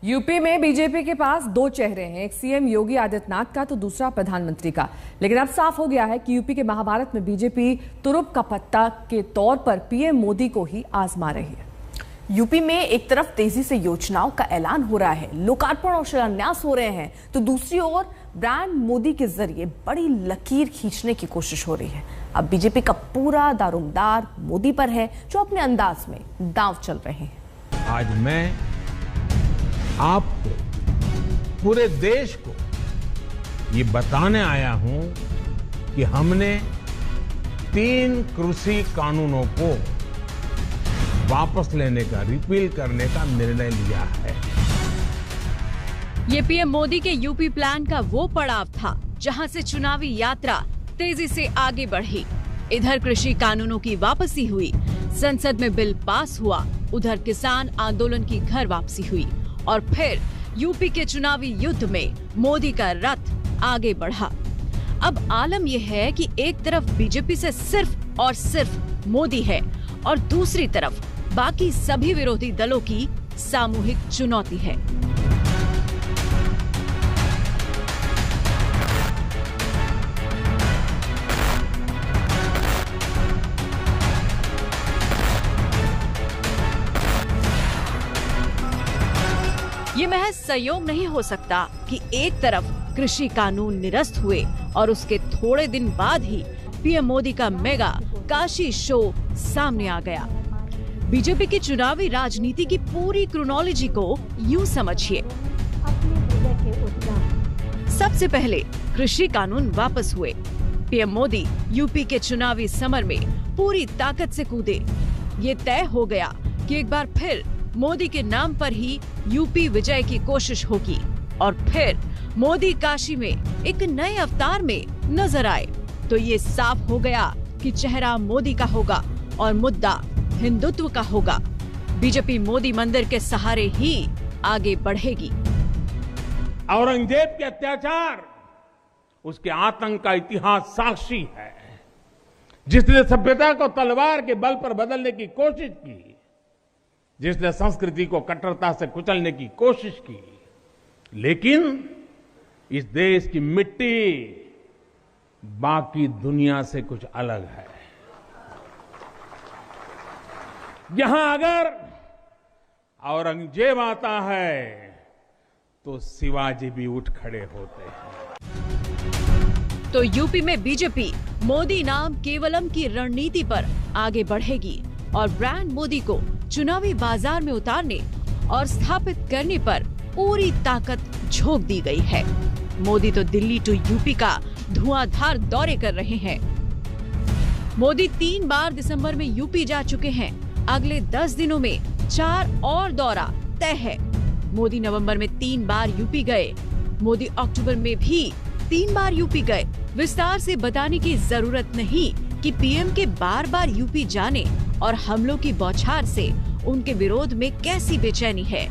UP में BJP के पास दो चेहरे हैं, एक सीएम योगी आदित्यनाथ का तो दूसरा प्रधानमंत्री का। लेकिन अब साफ हो गया है कि यूपी के महाभारत में बीजेपी तुरुप का पत्ता के तौर पर पीएम मोदी को ही आजमा रही है। यूपी में एक तरफ तेजी से योजनाओं का ऐलान हो रहा है, लोकार्पण और शिलान्यास हो रहे हैं, तो दूसरी ओर ब्रांड मोदी के जरिए बड़ी लकीर खींचने की कोशिश हो रही है। अब बीजेपी का पूरा दारोमदार मोदी पर है, जो अपने अंदाज में दांव चल रहे हैं। आज मैं आपको, पूरे देश को ये बताने आया हूं कि हमने 3 कृषि कानूनों को वापस लेने का, रिपील करने का निर्णय लिया है। ये पीएम मोदी के यूपी प्लान का वो पड़ाव था जहां से चुनावी यात्रा तेजी से आगे बढ़ी। इधर कृषि कानूनों की वापसी हुई, संसद में बिल पास हुआ, उधर किसान आंदोलन की घर वापसी हुई और फिर यूपी के चुनावी युद्ध में मोदी का रथ आगे बढ़ा। अब आलम यह है कि एक तरफ बीजेपी से सिर्फ और सिर्फ मोदी है और दूसरी तरफ बाकी सभी विरोधी दलों की सामूहिक चुनौती है। ये महज संयोग नहीं हो सकता कि एक तरफ कृषि कानून निरस्त हुए और उसके थोड़े दिन बाद ही पीएम मोदी का मेगा काशी शो सामने आ गया। बीजेपी की चुनावी राजनीति की पूरी क्रोनोलॉजी को यूं समझिए। सबसे पहले कृषि कानून वापस हुए। पीएम मोदी यूपी के चुनावी समर में पूरी ताकत से कूदे। ये तय हो गया कि एक बार फिर मोदी के नाम पर ही यूपी विजय की कोशिश होगी और फिर मोदी काशी में एक नए अवतार में नजर आए तो ये साफ हो गया कि चेहरा मोदी का होगा और मुद्दा हिंदुत्व का होगा। बीजेपी मोदी मंदिर के सहारे ही आगे बढ़ेगी। औरंगजेब के अत्याचार, उसके आतंक का इतिहास साक्षी है। जिसने सभ्यता को तलवार के बल पर बदलने की कोशिश की, जिसने संस्कृति को कट्टरता से कुचलने की कोशिश की, लेकिन इस देश की मिट्टी बाकी दुनिया से कुछ अलग है। यहां अगर औरंगजेब आता है तो शिवाजी भी उठ खड़े होते हैं। तो यूपी में बीजेपी मोदी नाम केवलम की रणनीति पर आगे बढ़ेगी और ब्रांड मोदी को चुनावी बाजार में उतारने और स्थापित करने पर पूरी ताकत झोंक दी गई है। मोदी तो दिल्ली टू यूपी का धुआंधार दौरे कर रहे हैं। मोदी 3 बार दिसंबर में यूपी जा चुके हैं। अगले 10 दिनों में 4 और दौरा तय है। मोदी नवंबर में 3 बार यूपी गए। मोदी अक्टूबर में भी 3 बार यूपी गए। विस्तार से बताने की जरूरत नहीं कि पीएम के बार बार यूपी जाने और हमलों की बौछार से उनके विरोध में कैसी बेचैनी है।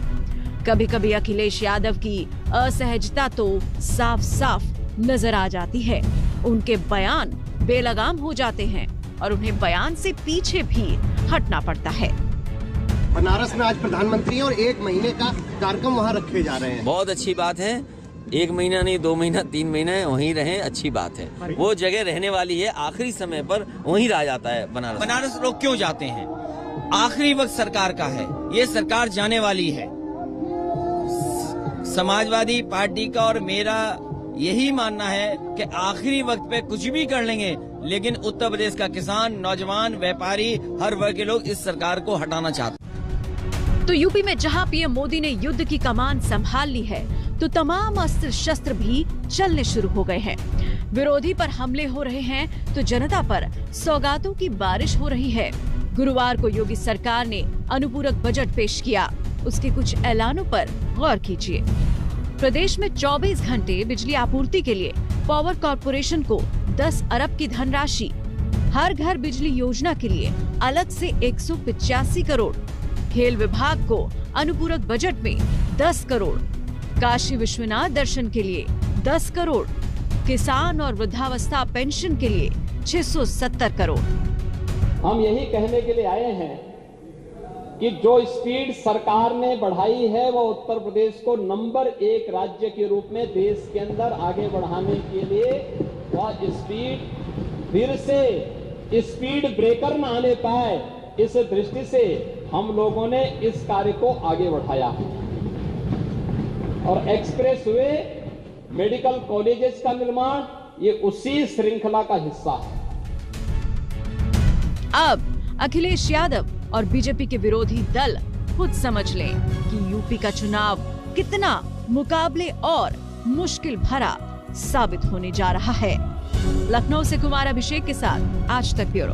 कभी कभी अखिलेश यादव की असहजता तो साफ साफ नजर आ जाती है। उनके बयान बेलगाम हो जाते हैं और उन्हें बयान से पीछे भी हटना पड़ता है। बनारस में आज प्रधानमंत्री और 1 महीने का कार्यक्रम वहाँ रखे जा रहे हैं। बहुत अच्छी बात है। 1 महीना नहीं, 2 महीना, 3 महीना वहीं रहें, अच्छी बात है। वो जगह रहने वाली है, आखिरी समय पर वहीं रह जाता है बनारस। बनारस लोग क्यों जाते हैं? आखिरी वक्त सरकार का है, ये सरकार जाने वाली है। समाजवादी पार्टी का और मेरा यही मानना है कि आखिरी वक्त पे कुछ भी कर लेंगे, लेकिन उत्तर प्रदेश का किसान, नौजवान, व्यापारी, हर वर्ग के लोग इस सरकार को हटाना चाहते हैं। तो यूपी में जहां पीएम मोदी ने युद्ध की कमान संभाल ली है तो तमाम अस्त्र शस्त्र भी चलने शुरू हो गए हैं। विरोधी पर हमले हो रहे हैं तो जनता पर सौगातों की बारिश हो रही है। गुरुवार को योगी सरकार ने अनुपूरक बजट पेश किया। उसके कुछ ऐलानों पर गौर कीजिए। प्रदेश में 24 घंटे बिजली आपूर्ति के लिए पावर कॉर्पोरेशन को 10 अरब की धनराशि, हर घर बिजली योजना के लिए अलग से 185 करोड़, खेल विभाग को अनुपूरक बजट में 10 करोड़, काशी विश्वनाथ दर्शन के लिए 10 करोड़, किसान और वृद्धावस्था पेंशन के लिए 670 करोड़। हम यही कहने के लिए आए हैं कि जो स्पीड सरकार ने बढ़ाई है वो उत्तर प्रदेश को नंबर 1 राज्य के रूप में देश के अंदर आगे बढ़ाने के लिए वह स्पीड फिर से स्पीड ब्रेकर न आने पाए, इस दृष्टि से हम लोगों ने इस कार्य को आगे बढ़ाया है। और एक्सप्रेस वे, मेडिकल कॉलेजेस का निर्माण ये उसी श्रृंखला का हिस्सा है। अब अखिलेश यादव और बीजेपी के विरोधी दल खुद समझ लें कि यूपी का चुनाव कितना मुकाबले और मुश्किल भरा साबित होने जा रहा है। लखनऊ से कुमार अभिषेक के साथ आज तक ब्यूरो।